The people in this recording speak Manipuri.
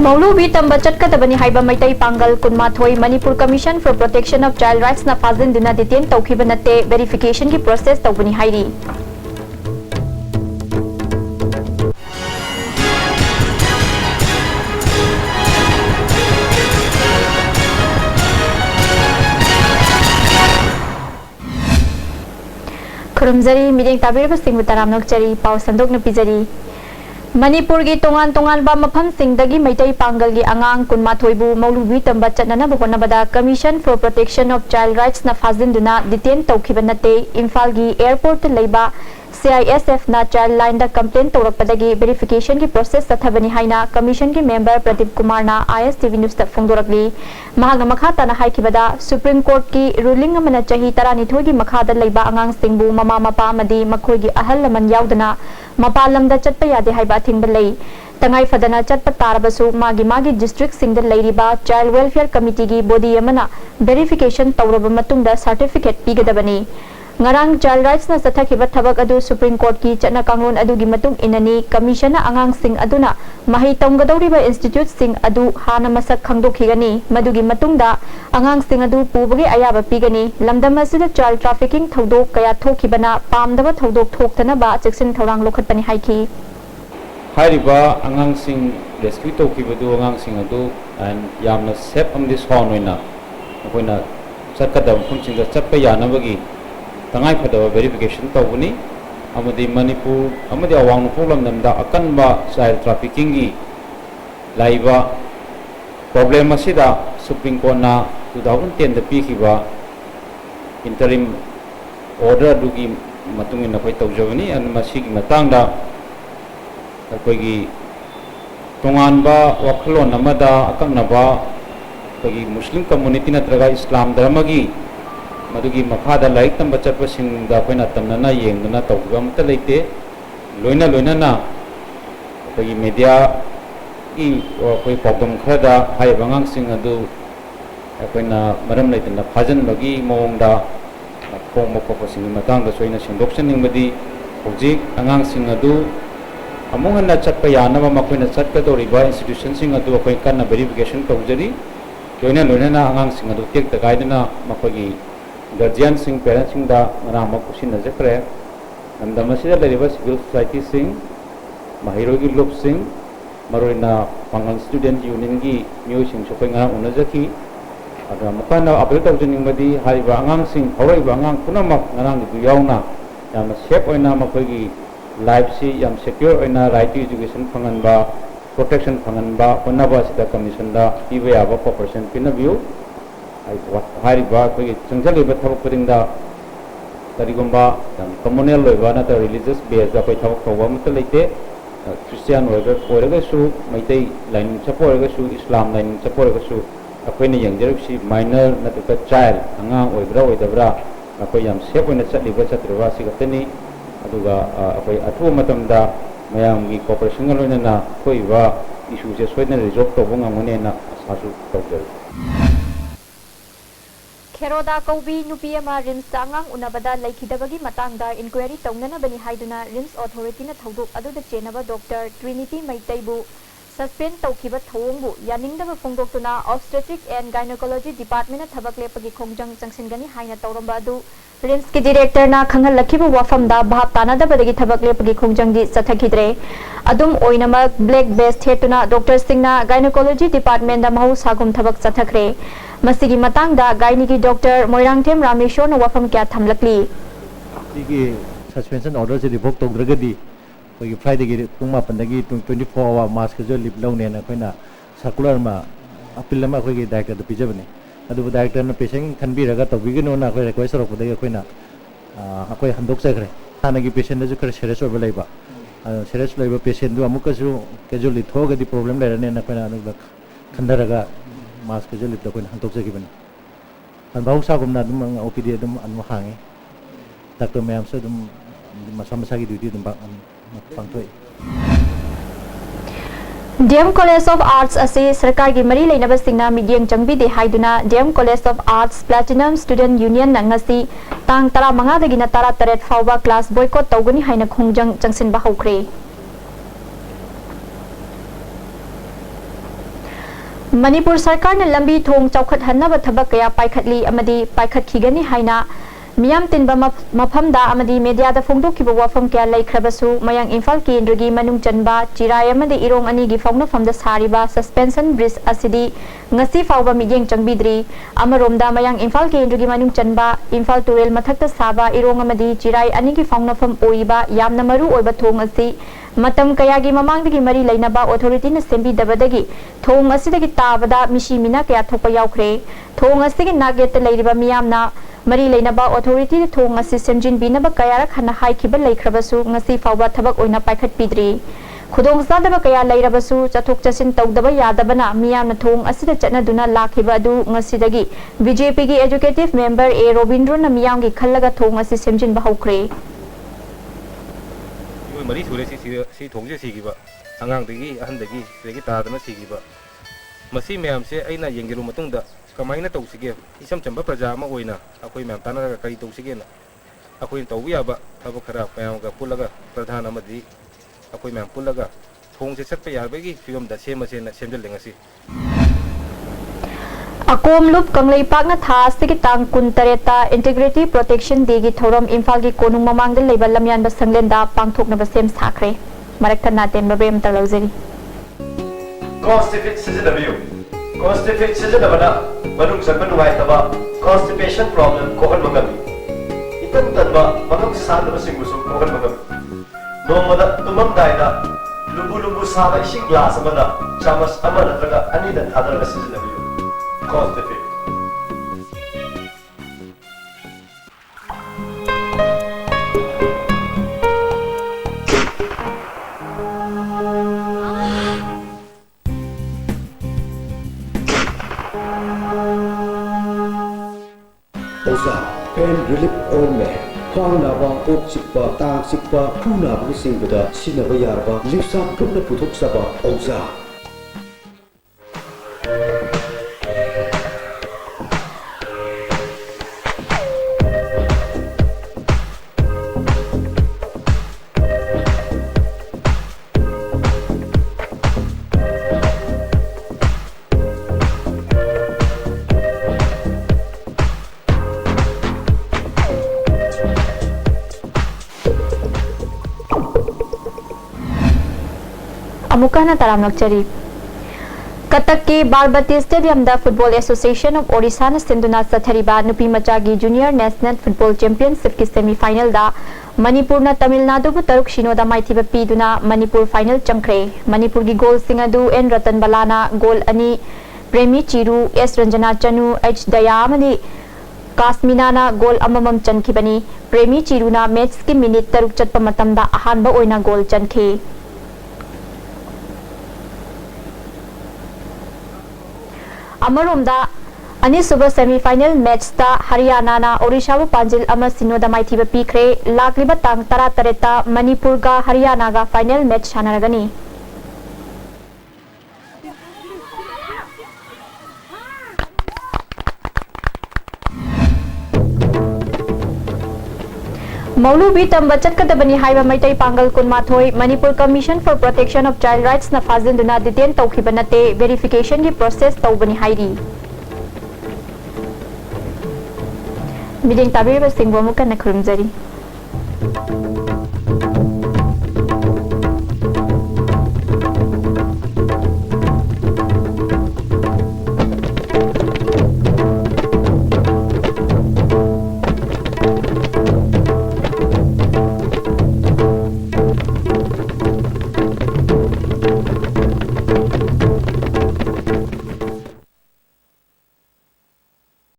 मौलूबी तंबा चटकदबनी हाइबा मैतई पांगल कुनमाथोई Manipur commission for protection of child rights ना फाजिंदुना डिटेन तौखिबा नते वेरिफिकेशन की प्रोसेस तौबनी हाइरी खुरुमजरी मिरेंग ताबिरबा सिंह तराम नोकचरी पाव संदोक न पिजरी मणिपुर की तोंगान तोंगान बा मफम सिंगदगी मैतई पांगल की आंगांग कुनमाथोइबु मौलूबी तंबा चटनना होनबदा commission for protection of child rights ना फाजिंदुना डिटेन तौखिबा नते इम्फाल की एयरपोर्ट लेबा CISF ना चाइल्ड लाइन दा कंप्लेन तौरकपदगी वेरिफिकेशन की प्रोसेस तथबनी हाइना कमीशन की मेंबर प्रदीप कुमार ना ISTV न्यूज तक फोंदोरकली महांग मखा तना हाइकिबदा सुप्रीम कोर्ट की रूलिंग अमना चाही तरानिथोई की मखादा लेबा आंगांग सिंगबु ममा मपा मदी मखोई की अहल लमन याउदना मपा लमदा चटपा यादे हाइबा थिंगबा लई तंगाई फदना चटपा तारबसु मागी डिस्ट्रिक्ट सिंगदा लेरिबा चाइल्ड वेलफेयर कमिटी की बॉडी अमना वेरिफिकेशन तौरबा मतुंगदा सर्टिफिकेट पिगदबनी ngarang child rights na sathakhiba thabak adu supreme court ki chana kanglon adu gi matung inani commission na angang sing aduna mahi tonggadoriba institute sing adu hana masak khangdokhigani madugi matungda angang sing adu pubagi ayaba pigani lamdam asida child trafficking thodok kaya thokhibana pamdaba thodok thoktana ba cheksin thorang lokhatpani haiki hairiba angang sing rescue tokhibadu angang sing adu and yamna safe amdi sonoina akoina satkadam phumsing da chatpa yanabagi तंगाई फदब वेरिफिकेशन तौबनी मणिपुर अवांग नोफोलम अकनबा चाइल्ड ट्राफिकिंग की लाइबा प्रॉब्लम असिदा सुप्रीम कोर्ट ना 2010 पीखिबा इंटरिम ऑर्डर दुगी मतुंग इन अखोय तौजबनी अन मसिगी मतंगदा अखोयगी तोंगानबा वखलोन अमदा अकनबा अखोयगी मुस्लिम कम्युनिटी नत्रगा इस्लाम धर्म की मधुगी मखादा लाइक तंबा चटपसिंगदा अखोयना तमना येंगना तौबा अमता लेते लोइना लोइना अखोयगी मीडिया की अखोय पाउदम खरदा हाइबा आंगांगसिंग अदु अखोयना मरम लेतना फाजनबगी मोंगदा खोंबा खोपसिंग मतंगदा सोइना सिंदोक्सनिंगबदी होजिक आंगांगसिंग अदु अमुंगना चटपा यानबा मखोयना चटकदोरिबा इंस्टिट्यूशन सिंग अदु अखोय कन्ना वेरिफिकेशन तौजरी लोइना लोइना आंगांगसिंग अदु टेक तगाइदना मखोयगी गार्जियन सिंह पेरेंट्स सिंह दा मराम कुशी नजकरे नंदम सिदा लेरिबा सिविल सोसाइटी सिंह महिरो की लोक सिंह मरोइना पांगल स्टूडेंट यूनियन की म्यू सिंह सोपेंगा उनजकी अदा मकाना अपडेट तौजनिंगबदी हाइबा आंगांग सिंह हौरैबा आंगांग पुनमक ngarang du yauna yam safe ओइना मखोगी लाइफ सी यम सिक्योर ओइना राइट टू एजुकेशन फंगनबा प्रोटेक्शन फंगनबा ओनबा सिदा कमीशन दा पीबे याबा कोऑपरेशन पिनबियु चंगजलीब थबक खुदिंदा करिगुंबा कम्युनल लोइबा नत रिलीजियस बेस दा कोई थबक तौबा मत लेते क्रिश्चियन ओरगसु मैतै लाइन चपोरगसु इस्लाम लाइन चपोरगसु अखोइना यंगजरबसी माइनर नत चाइल्ड अंगांग ओइब्रा ओइदब्रा अखोइ याम सेफ ओइना चटलिबा चत्रबा सिगतनी अदुगा अखोइ अथु मतमदा मयामगी कोऑपरेशन लोइना कोइबा इशू से सोइना रिजॉल्व तौबा ngamone na asasu तौजर खेरोदा कौबी नुपी अमा रिम्स आंगांग उनबदा लेखिदबगी मतंगदा इंक्वायरी तौननबनी हाइदुना रिम्स अथॉरिटी ना थौदोक अदुदा चेनबा doctor Trinity मैतैबु suspend तौखिबा थौंगबु यानिंगदबा फोंदोक्तुना obstetric and gynaecology department ना थबक लेपगी खोंजंग चंगसिनगनी हाइना तौरंबा अदु रिम्स की डायरेक्टर ना खंगल लखिबु वाफमदा भाप तानादबदगी थबक लेपगी खोंजंगदी सथखिद्रे अदुम ओइनमक ब्लैक बेस्ट हेतुना डॉक्टर सिंगना गायनोकोलॉजी डिपार्टमेंट दा महु सागुम थबक सथखरे मसिगी मतंगदा गायनिगी डॉक्टर मोइरांगथेम रामेश्वर ना वाफम क्या थमलकली सिगी सस्पेंशन ऑर्डर से रिवोक तौद्रगदी कोई फ्राइडे की पुंग मापनदगी 24 आवर मास्क जो लिप लौनेना कोइना सर्कुलर मा अपील मा कोई डायरेक्टर पिजबने अदु डायरेक्टर न पेशेंट खनबिरगा तौबिगनो ना कोई रिक्वेस्ट रखबदगी कोइना कोई हंदोक जखरे हानगी पेशेंट जो कर सीरियस ओबा लेबा सीरियस लेबा पेशेंट दु अमुकसु कैजुअली थोगदी प्रॉब्लम लेरने ना कोइना अनु खंदरगा मास्क जो लिप कोइना हंदोक जगिबने अनबाउ सागुमना दुम ओपीडी दुम अनु हांगे डॉक्टर मैम से दुम मसा मसा की ड्यूटी दुम डीएम कॉलेज ऑफ आर्ट्स असे सरकार की मरी लेनबा सिंगना मीडियम चंगबीदे हाइदुना DM college of arts platinum student union नंगसी तांग 15 दगिना 13 फाउबा क्लास बॉयकॉट तौगनी हाइना खोंजंग चंगसिनबा हौख्रे मणिपुर सरकार ने लंबी थोंग चौखट हन्नब थबक कया पाइखटली अमदी पाइखटखिगनी हाइना मियाम तिनबा मफमदा अमदी मीडियादा फोंदोखिबा वाफम क्या लैख्रबसु मयांग इम्फाल केंद्रगी मनुंग चनबा चिराय अमदी इरोंग अनिगी फौनफमदा सारिबा सस्पेंशन ब्रिज असिदी ngasi fawba miyeng changbidri amaromda mayang imphal kendrigi manung chanba imphal turel mathakta saba irong amadi chirai anigi faungnafam oiba yamna maru oiba thong asi matam kayagi mamangdagi mari lainaba authority na sembi dabadagi thong asidagi tabada mishi mina kaya thokpa yaukre thong asigi naget leiriba miyamna mari lainaba authority na thong asi semjin binaba kayarak hana haikiba leikhrabasu ngasi fawba thabak oina paikhat pidri खुदोंग सादबा कया लैरबसु चथोक चसिन तौदबा यादबना मियामना थोंग असिदा चटनादुना लाखिबा अदु ngasiदगी बीजेपी की एजुकेटिव मेंबर ए रोबिंद्रन मियामगी खल्लगा थोंग असि सेमजिनबा हौख्रे मरी सुरे सी थोंगजे सिगिबा अंगांगदगी अहनदगी सिदगी तादना सिगिबा मसी मैम से अइना येंगिरु मतुंगदा कमाइना तौसिगे इसम चंबा प्रजा अमा ओइना अखोइ मैम तानागा करी तौसिगेना अखोइ तौबु याबा थबक खरा पयामगा पुलगा प्रधान अमदी अखोइ मैम पुलगा थोंगसे चटपा याबगी फिगमदा सेमसेना सेमजलेंगसी अकोम लुप कंगलई पाकना था सिगी तांग कुन तरेता इंटीग्रिटी प्रोटेक्शन डेगी थौरम इम्फाल की कोनुंग ममांगदा लेबा लमयानबा संगलेंदा पांगथोकनबा सेम साखरे मरकथा नातेन बबेम तलौजरी Constipate सिजनबियु Constipate सिजनबना मनुंग जगन नुवाइतबा constipation problem कोहन मगमी इतन तनबा मनुंग सादबा सिंगुसु कोहन मगमी नोमदा तुमम दाइदा लुबु लुबु साबा इसिंग ग्लास अमदा चामच अमा नत्रगा अनिदा थादरगा सिजनबियु Constipate Oza Pain Relief Ointment Khwang naba, kok chikpa, tang chikpa, khu naba ki singbada sinaba yarba, lipsa putna puthok saba Oza अमुकाना तराम नक्चरी Cuttack के बारबती स्टेडियम दा फुटबॉल एसोसिएशन ऑफ ओडिशा ने सिंधुना सथरिबा नुपी मचागी जूनियर नेशनल फुटबॉल चैंपियनशिप की सेमीफाइनल दा मणिपुर ना तमिलनाडु बु तरुक शिनोदा माइथिबा पीदुना मणिपुर फाइनल चंख्रे मणिपुर की गोल सिंगदु एन रतन बलाना गोल अनि प्रेमी चिरू एस रंजना चनु एच दयामनी कास्मिनाना गोल अममम चनखिबनी प्रेमी चिरूना मैच की मिनिट तरुक चटपा मतमदा अहानबा ओइना गोल चनखे अमरोमदा अनिसुबा सेमीफाइनल मैच ता हरियाणा ना ओडिशा बु पांजिल अमा सिनोदा माइथिबा पीखरे लाखलिबा तांग तरा तरेता मणिपुर गा हरियाणा गा फाइनल मैच सानरगनी मौलूबी तंबा चटकदबनी हाइबा मैतै पांगल कुनमाथोय Manipur commission for protection of child rights ना फाजिंदुना डिटेन तौखिबा नते वेरिफिकेशन की प्रोसेस तौबनी हाइरी मिडिंग ताबीबा सिंगबो मुकन खुरुमजरी